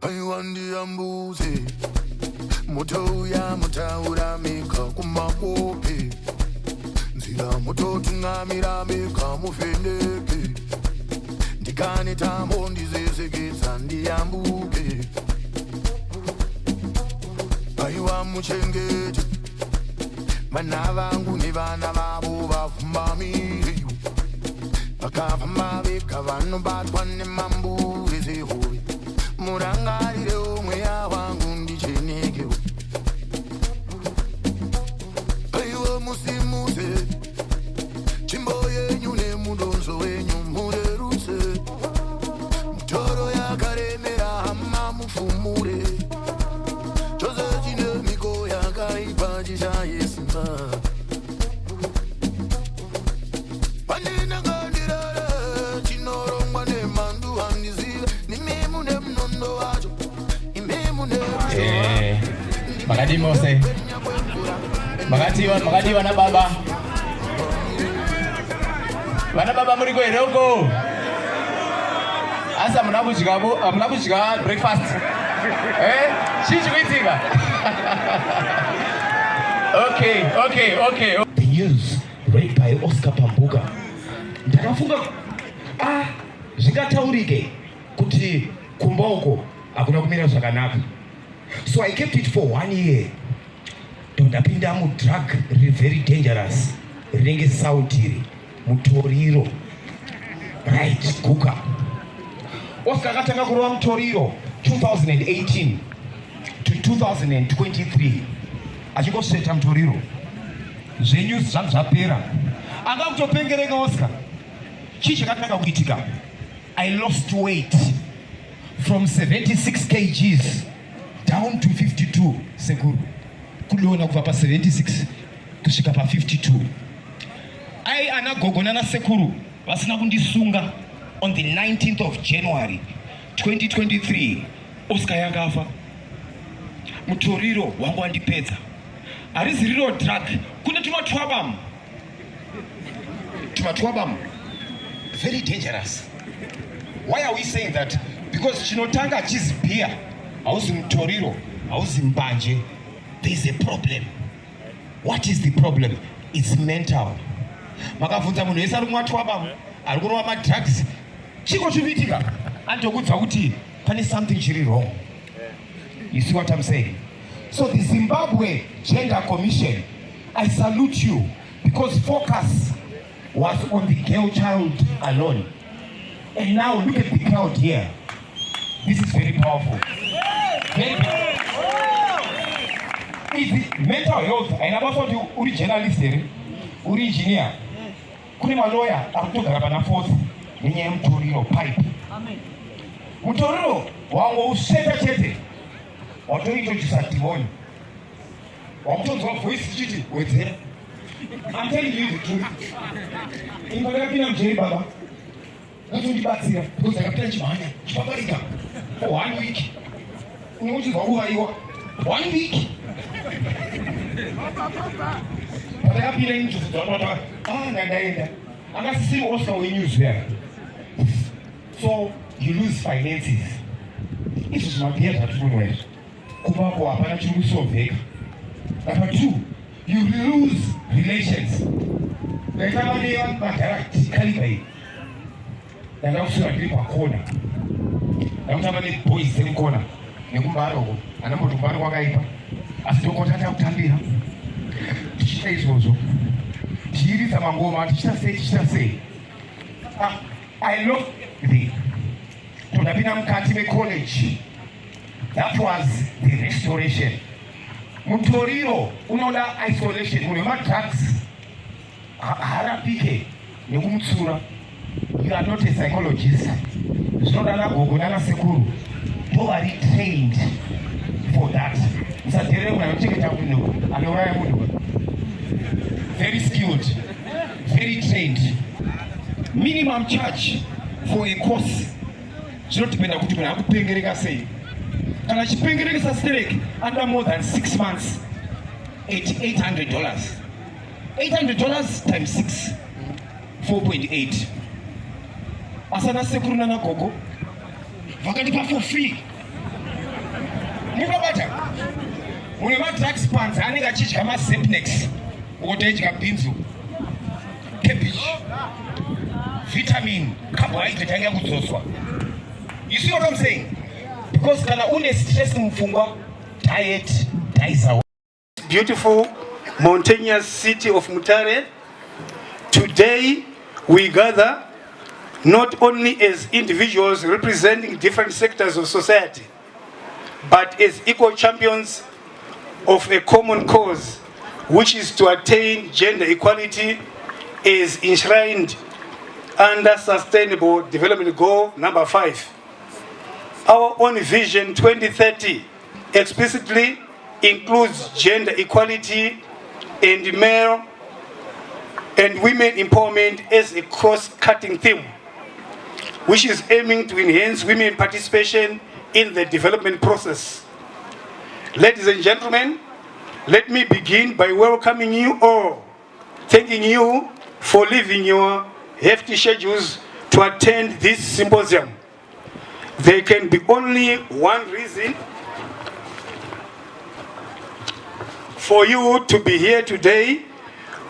Paiwandiambuze Mutoya mutaura mika kumakope Nzira mutotungamira mika mufendeke Ndikane tambo ndizezekeza ndiyambuke Paiwa muchengete Vana vangu nevana vavo vafumamireyo Vakafamba vega vanobatwa nemambure zehove Murangarire mweya wangu ndichenekewo Paiwa musimuze Chimbo yenyu nemudonzo wenyu mureruse Mutoro yakaremera hama mufumure Chose chine miko yakaipa chichayesimba Panina kandirara chinorongwa nemandu handiziva Nimemu nemnondo wacho Imemu neruzo Makati mose Makati wana baba Wana baba muriko eroko Asa munakuchika breakfast Chichi kuitika Okay. The news read by Oscar Pambuga. Ndakafunga zvikataurike kuti kumboko hakuna kumira zvakanaka. So I kept it for 1 year. Ndapinda mu drug very dangerous. Rinenge sautiri mutoriro. Right, kuka. Oscar akatanga kurova mutoriro 2018 to 2023. Achingosveta mutoriro. Zvenyu zvangu zvapera. Anga kutopengereka Oscar. Chii chakatanga kuitika? I lost weight from 76 kgs down to 52 sekuru. Kuliona kubva pa 76 kusvika pa 52. Ai ana gogo nana sekuru vasina kundisunga. On the 19th of January 2023 Oscar yakafa. Mutoriro wangu wandipedza. Harizi riro drug. Kune tumatwabam. Very dangerous. Why are we saying that? Because chinotanga chizipia. Hauzi mutoriro. Hauzi mbanje. There is a problem. What is the problem? It's mental. Makavunza munhu wese ari kumatwabam. Ari kurova madrugs. Chiko chivitika. Andokudza kuti pane something chiri wrong. You see what I'm saying? So the Zimbabwe Gender Commission, I salute you because focus was on the girl child alone. And now look at the crowd here. This is very powerful. Very powerful. Mental health, I never thought you were a journalist, uri engineer. Kune lawyer, akutogara pana force, nenyaya mutoriro pipe. Mutoriro, wangu useta chete. Watoitochisa demoni. Wakutonzwa voice chiti wedzera. I'm telling you the truth. Ingakapinda mjeri baba. Ngatondibatsira because akapinda chimhanya chipabarika for 1 week. Unochizwa kuhaiwa 1 week. Pakapinda injuzi dzanota ndaenda. Akasisimo Oscar wenews there. So you lose finances. Izvo zvimabhiya zvatifunwa izvi. Kubako hapana chiri kusolveka. Number 2, you lose relations. Ndaitava nemadharakti kaliba iyi. Ndandakusura ndiri pakona. Ndakutamba neboys dzemukona. Nekumbaroko. Anambotombari kwakaipa. Asi ndokotata kutambira. Tichita izvozvo. Tichiridza mangoma. Tichita sei. I love the. Tondapinda mukati mecollege. That was the restoration. Mutoriro unoda isolation. Munema drugs harapike nekumutsura. You are not a psychologist. Zvinoda nagogo nana sekuru. You are trained for that. Musadherere munhu anochengeta munhu anouraya munhu. Very skilled, very trained. Minimum charge for a course zvinotipenda kuti munhu akupengereka sei. Kana chipengereka sastereki under more than 6 months $800. $800 times 6 4.8. Asana sekuru nana gogo vakatipa for free. Mukabata. Mune ma-drugs pants anenge achidya ma-Zepnex. Ukotodya binzu. Cabbage. Vitamin. Carbohydrate ange kudzoswa. You see what I'm saying? Because kana une stress mufungwa, diet dies out. Beautiful mountainous city of Mutare. Today we gather not only as individuals representing different sectors of society, but as equal champions of a common cause, which is to attain gender equality as enshrined under Sustainable Development Goal number 5. Our own Vision 2030 explicitly includes gender equality and male and women empowerment as a cross-cutting theme, which is aiming to enhance women participation in the development process. Ladies and gentlemen, let me begin by welcoming you all, thanking you for leaving your hefty schedules to attend this symposium. There can be only one reason for you to be here today,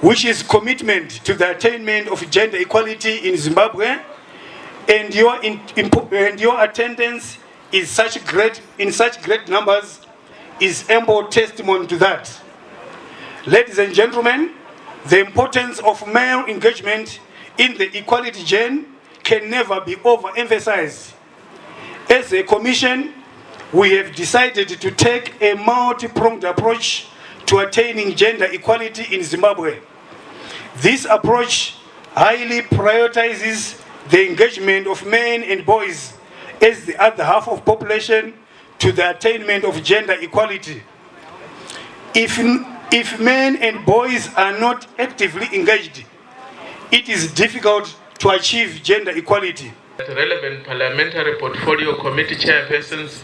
which is commitment to the attainment of gender equality in Zimbabwe, and your attendance is in such great numbers is ample testimony to that. Ladies and gentlemen, the importance of male engagement in the equality gen can never be overemphasized. As a commission, we have decided to take a multi-pronged approach to attaining gender equality in Zimbabwe. This approach highly prioritizes the engagement of men and boys as the other half of population to the attainment of gender equality. If men and boys are not actively engaged, it is difficult to achieve gender equality. Relevant parliamentary portfolio committee chairpersons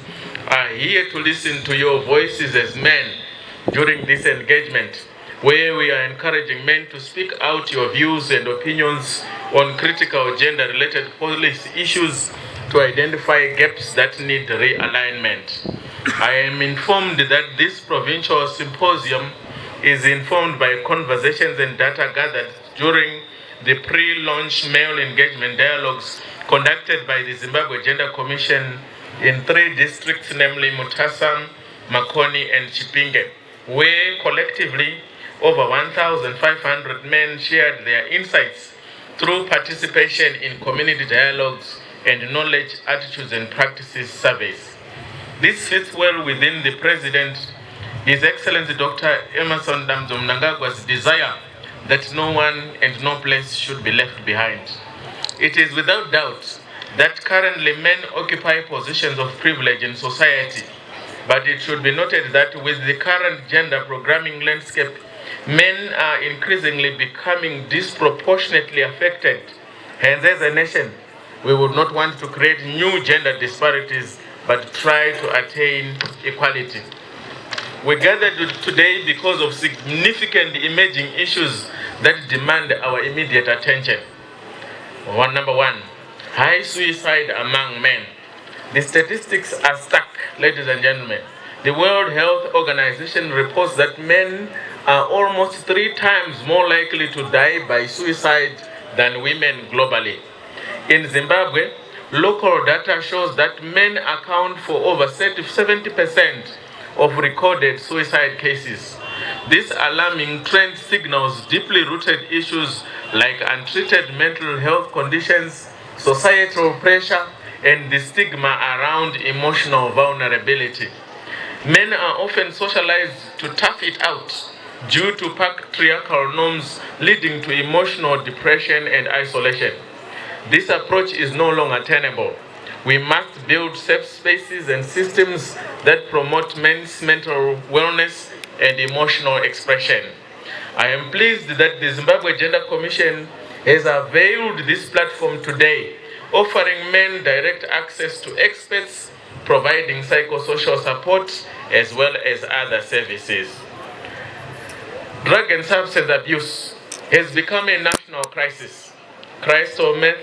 are here to listen to your voices as men during this engagement, where we are encouraging men to speak out your views and opinions on critical gender-related policy issues to identify gaps that need realignment. I am informed that this provincial symposium is informed by conversations and data gathered during the pre-launch male engagement dialogues conducted by the Zimbabwe Gender Commission in 3 districts, namely Mutare, Makoni, and Chipinge, where collectively over 1,500 men shared their insights through participation in community dialogues and knowledge, attitudes, and practices surveys. This fits well within the President, His Excellency Dr. Emerson Damzo Mnangagwa's desire that no one and no place should be left behind. It is without doubt that currently men occupy positions of privilege in society, but it should be noted that with the current gender programming landscape, men are increasingly becoming disproportionately affected. Hence, as a nation, we would not want to create new gender disparities, but try to attain equality. We gathered today because of significant emerging issues that demand our immediate attention. Number one, high suicide among men. The statistics are stark, ladies and gentlemen. The World Health Organization reports that men are almost 3 times more likely to die by suicide than women globally. In Zimbabwe, local data shows that men account for over 70% of recorded suicide cases. This alarming trend signals deeply rooted issues like untreated mental health conditions, societal pressure, and the stigma around emotional vulnerability. Men are often socialized to tough it out due to patriarchal norms leading to emotional depression and isolation. This approach is no longer tenable. We must build safe spaces and systems that promote men's mental wellness and emotional expression. I am pleased that the Zimbabwe Gender Commission has availed this platform today, offering men direct access to experts, providing psychosocial support, as well as other services. Drug and substance abuse has become a national crisis. Crystal meth,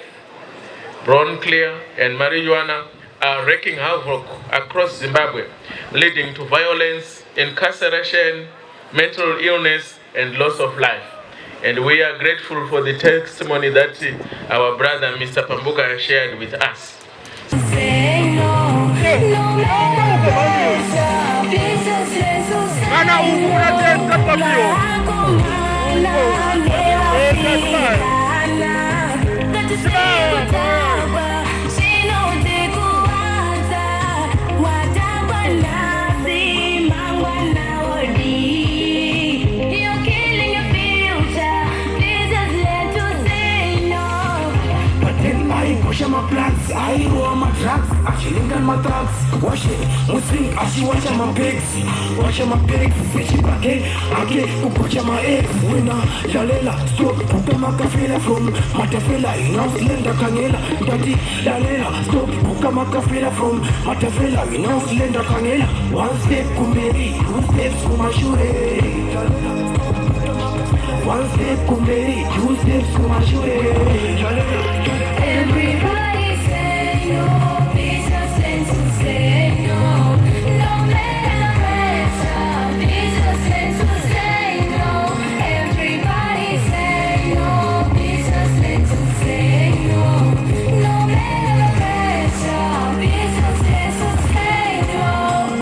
brown clear, and marijuana are wreaking havoc across Zimbabwe, leading to violence, incarceration, mental illness, and loss of life. And we are grateful for the testimony that our brother Mr. Pambuka has shared with us. My plans, I roll my drugs, I chilling on my drugs. Wash it, Muslim, I see watch my pigs. Watch my pigs, switch it back in. I get to watch my eggs. Winner, Lalela, stop, put my cafela from Matafela. Now slender canela, daddy, Lalela, stop, put my cafela from Matafela. Now slender canela. One step, Kumberi, two steps, Kumashure. One step, Kumberi, two steps, Kumashure. Everybody